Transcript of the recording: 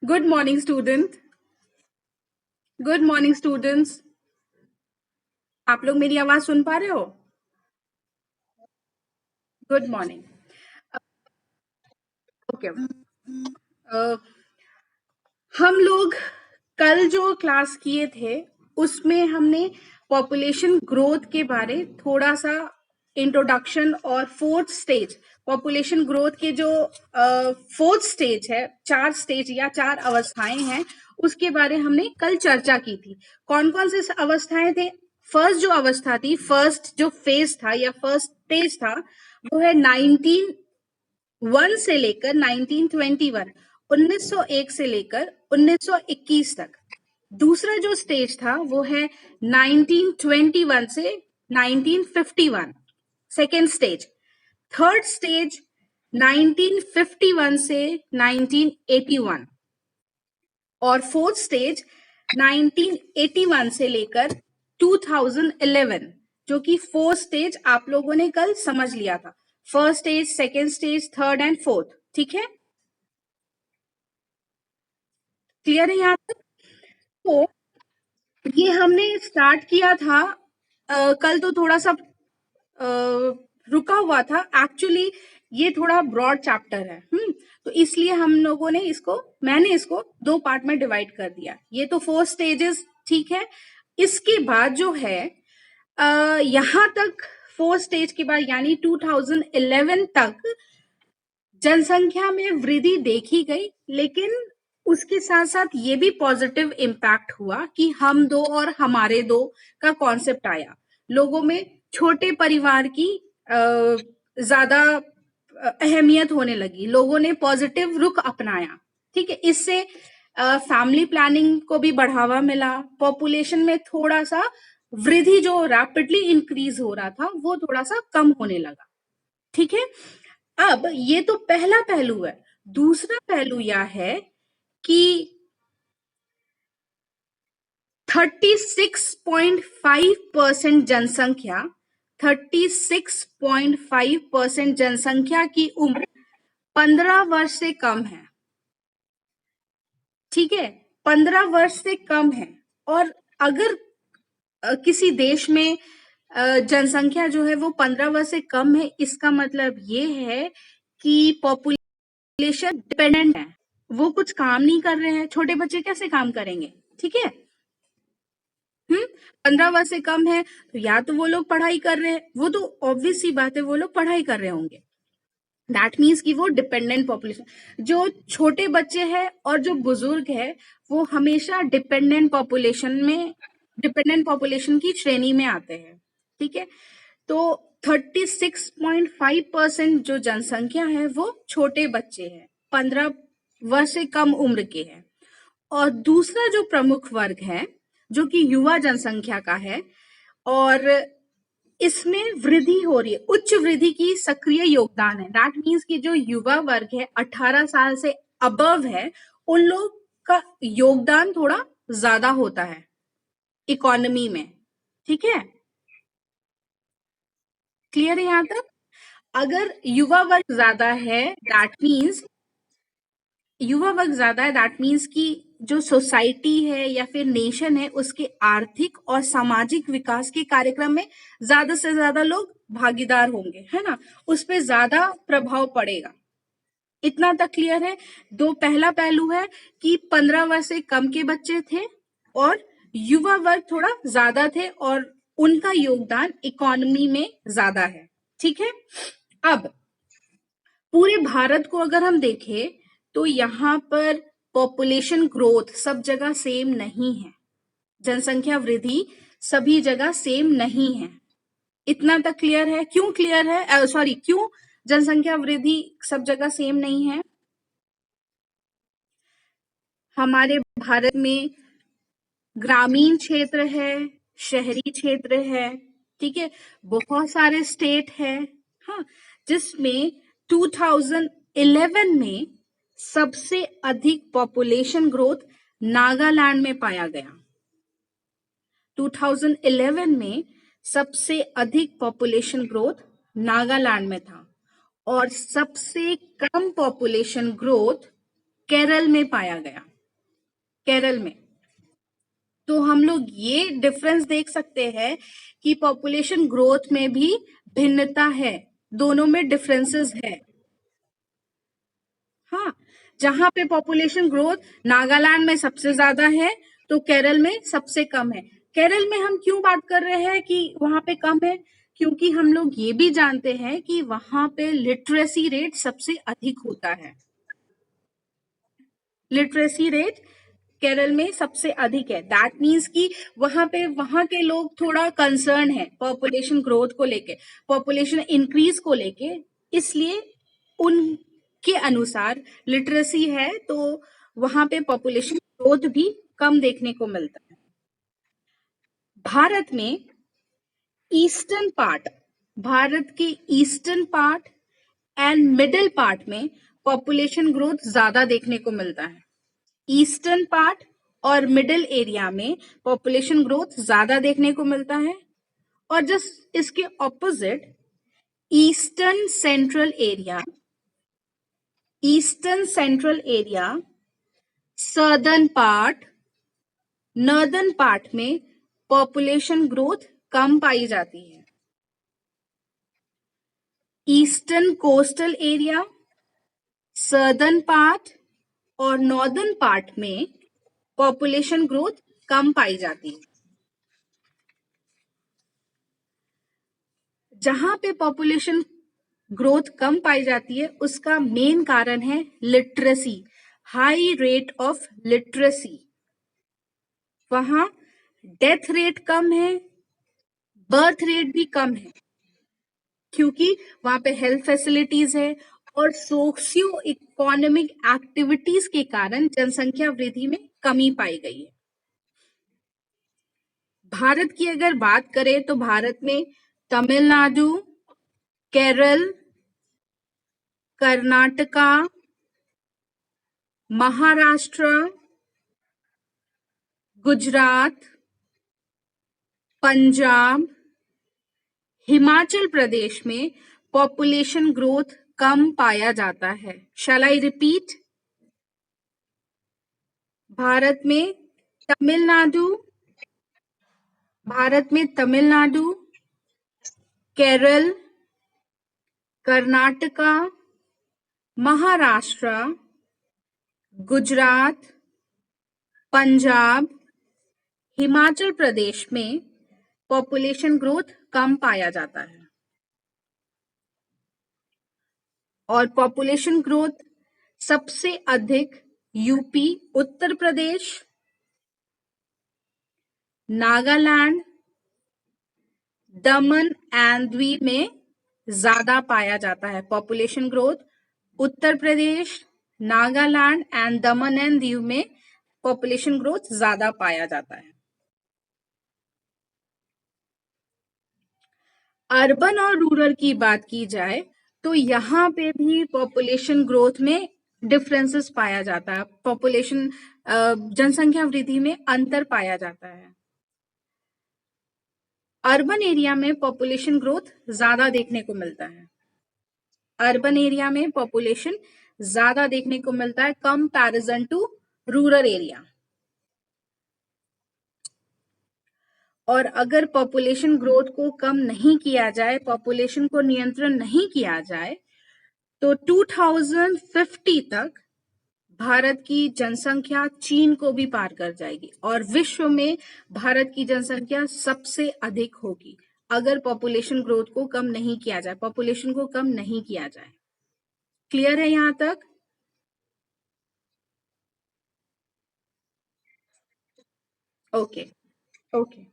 Good morning student. Good morning students. आप लोग मेरी आवाज सुन पा रहे हो? Good morning. ओके। हम लोग कल जो क्लास किए थे उसमें हमने पॉपुलेशन ग्रोथ के बारे थोड़ा सा इंट्रोडक्शन और फोर्थ स्टेज पॉपुलेशन ग्रोथ के जो फोर्थ स्टेज है, 4 स्टेज या 4 अवस्थाएं हैं, उसके बारे हमने कल चर्चा की थी। कौन कौन से अवस्थाएं थे? फर्स्ट जो अवस्था थी, फर्स्ट जो फेज था या फर्स्ट स्टेज था, वो है 1901 से लेकर 1921, 1901 से लेकर 1921 तक। दूसरा जो स्टेज था वो है 1921 से 1951, सेकेंड स्टेज। थर्ड स्टेज 1951 से 1981 और फोर्थ स्टेज 1981 से लेकर 2011, जो कि फोर्थ स्टेज आप लोगों ने कल समझ लिया था। First stage, second stage, third and fourth. ठीक है, क्लियर है यहाँ तक? तो ये हमने स्टार्ट किया था कल, तो थोड़ा सा रुका हुआ था। एक्चुअली ये थोड़ा ब्रॉड चैप्टर है, तो इसलिए हम लोगों ने मैंने इसको 2 पार्ट में डिवाइड कर दिया। ये तो 4 स्टेजेस, ठीक है। इसके बाद जो है यहाँ तक 4 स्टेज के बाद यानी 2011 तक जनसंख्या में वृद्धि देखी गई, लेकिन उसके साथ साथ ये भी पॉजिटिव इम्पैक्ट हुआ कि हम दो और हमारे दो का कॉन्सेप्ट आया। लोगों में छोटे परिवार की ज्यादा अहमियत होने लगी, लोगों ने पॉजिटिव रुख अपनाया। ठीक है, इससे फैमिली प्लानिंग को भी बढ़ावा मिला। पॉपुलेशन में थोड़ा सा वृद्धि जो रैपिडली इंक्रीज हो रहा था वो थोड़ा सा कम होने लगा। ठीक है, अब ये तो पहला पहलू है। दूसरा पहलू यह है कि 36.5% जनसंख्या 36.5% जनसंख्या की उम्र 15 वर्ष से कम है। ठीक है, 15 वर्ष से कम है। और अगर किसी देश में जनसंख्या जो है वो 15 वर्ष से कम है, इसका मतलब ये है कि पॉपुलेशन डिपेंडेंट है, वो कुछ काम नहीं कर रहे हैं। छोटे बच्चे कैसे काम करेंगे? ठीक है, 15 वर्ष से कम है तो या तो वो लोग पढ़ाई कर रहे हैं, वो तो ऑब्वियस सी बात है, वो लोग पढ़ाई कर रहे होंगे। दैट मीन्स कि वो डिपेंडेंट पॉपुलेशन। जो छोटे बच्चे हैं और जो बुजुर्ग है वो हमेशा डिपेंडेंट पॉपुलेशन की श्रेणी में आते हैं। ठीक है, तो 36.5% जो जनसंख्या है वो छोटे बच्चे हैं, 15 वर्ष से कम उम्र के हैं। और दूसरा जो प्रमुख वर्ग है जो कि युवा जनसंख्या का है, और इसमें वृद्धि हो रही है, उच्च वृद्धि की सक्रिय योगदान है। दैट मीन्स कि जो युवा वर्ग है 18 साल से अबव है, उन लोग का योगदान थोड़ा ज्यादा होता है इकोनॉमी में। ठीक है, क्लियर है यहाँ तक? अगर युवा वर्ग ज्यादा है दैट मीन्स कि जो सोसाइटी है या फिर नेशन है उसके आर्थिक और सामाजिक विकास के कार्यक्रम में ज्यादा से ज्यादा लोग भागीदार होंगे, है ना, उस पर ज्यादा प्रभाव पड़ेगा। इतना तक क्लियर है? दो पहला पहलू है कि 15 वर्ष से कम के बच्चे थे और युवा वर्ग थोड़ा ज्यादा थे और उनका योगदान इकोनॉमी में ज्यादा है। ठीक है, अब पूरे भारत को अगर हम देखें तो यहाँ पर पॉपुलेशन ग्रोथ सब जगह सेम नहीं है, जनसंख्या वृद्धि सभी जगह सेम नहीं है। इतना तक क्लियर है? क्यों क्लियर है, सॉरी, क्यों जनसंख्या वृद्धि सब जगह सेम नहीं है? हमारे भारत में ग्रामीण क्षेत्र है, शहरी क्षेत्र है, ठीक है, बहुत सारे स्टेट है, हाँ, जिसमें 2011 में सबसे अधिक पॉपुलेशन ग्रोथ नागालैंड में पाया गया। 2011 में सबसे अधिक पॉपुलेशन ग्रोथ नागालैंड में था और सबसे कम पॉपुलेशन ग्रोथ केरल में पाया गया। केरल में। तो हम लोग ये डिफरेंस देख सकते हैं कि पॉपुलेशन ग्रोथ में भी भिन्नता है, दोनों में डिफरेंसेस है। हाँ, जहां पे पॉपुलेशन ग्रोथ नागालैंड में सबसे ज्यादा है तो केरल में सबसे कम है। केरल में हम क्यों बात कर रहे हैं कि वहां पे कम है, क्योंकि हम लोग ये भी जानते हैं कि वहां पे लिटरेसी रेट सबसे अधिक होता है। लिटरेसी रेट केरल में सबसे अधिक है। दैट मीन्स कि वहां के लोग थोड़ा कंसर्न है पॉपुलेशन ग्रोथ को लेके, पॉपुलेशन इंक्रीज को लेके, इसलिए उनके अनुसार लिटरेसी है तो वहां पे पॉपुलेशन ग्रोथ भी कम देखने को मिलता है। भारत में ईस्टर्न पार्ट, भारत के eastern part and middle part में पॉपुलेशन ग्रोथ ज्यादा देखने को मिलता है। ईस्टर्न पार्ट और मिडिल एरिया में पॉपुलेशन ग्रोथ ज्यादा देखने को मिलता है। और जस्ट इसके opposite eastern central area, eastern central area, southern part, northern part में पॉपुलेशन ग्रोथ कम पाई जाती है। Eastern coastal area, southern part और नॉर्दर्न पार्ट में पॉपुलेशन ग्रोथ कम पाई जाती है। जहां पे पॉपुलेशन ग्रोथ कम पाई जाती है उसका मेन कारण है literacy, high rate of literacy. वहां डेथ रेट कम है, बर्थ रेट भी कम है, क्योंकि वहां पे हेल्थ फैसिलिटीज है और सोशियो इकोनॉमिक एक्टिविटीज के कारण जनसंख्या वृद्धि में कमी पाई गई है। भारत की अगर बात करें तो भारत में तमिलनाडु, केरल, कर्नाटका, महाराष्ट्र, गुजरात, पंजाब, हिमाचल प्रदेश में पॉपुलेशन ग्रोथ कम पाया जाता है। शैल आई रिपीट? भारत में तमिलनाडु, केरल, कर्नाटका, महाराष्ट्र, गुजरात, पंजाब, हिमाचल प्रदेश में पॉपुलेशन ग्रोथ कम पाया जाता है। और पॉपुलेशन ग्रोथ सबसे अधिक UP, Uttar Pradesh, Nagaland, Daman and Diu में ज्यादा पाया जाता है। Population growth Uttar Pradesh, Nagaland and Daman and Diu में पॉपुलेशन ग्रोथ ज्यादा पाया जाता है। अर्बन और रूरल की बात की जाए तो यहाँ पे भी पॉपुलेशन ग्रोथ में डिफरेंसेस पाया जाता है, पॉपुलेशन जनसंख्या वृद्धि में अंतर पाया जाता है। अर्बन एरिया में पॉपुलेशन ग्रोथ ज्यादा देखने को मिलता है। अर्बन एरिया में पॉपुलेशन ज्यादा देखने को मिलता है कंपैरिजन टू रूरल एरिया। और अगर पॉपुलेशन ग्रोथ को कम नहीं किया जाए, पॉपुलेशन को नियंत्रण नहीं किया जाए, तो 2050 तक भारत की जनसंख्या चीन को भी पार कर जाएगी और विश्व में भारत की जनसंख्या सबसे अधिक होगी अगर पॉपुलेशन ग्रोथ को कम नहीं किया जाए, पॉपुलेशन को कम नहीं किया जाए। क्लियर है यहां तक? Okay, okay.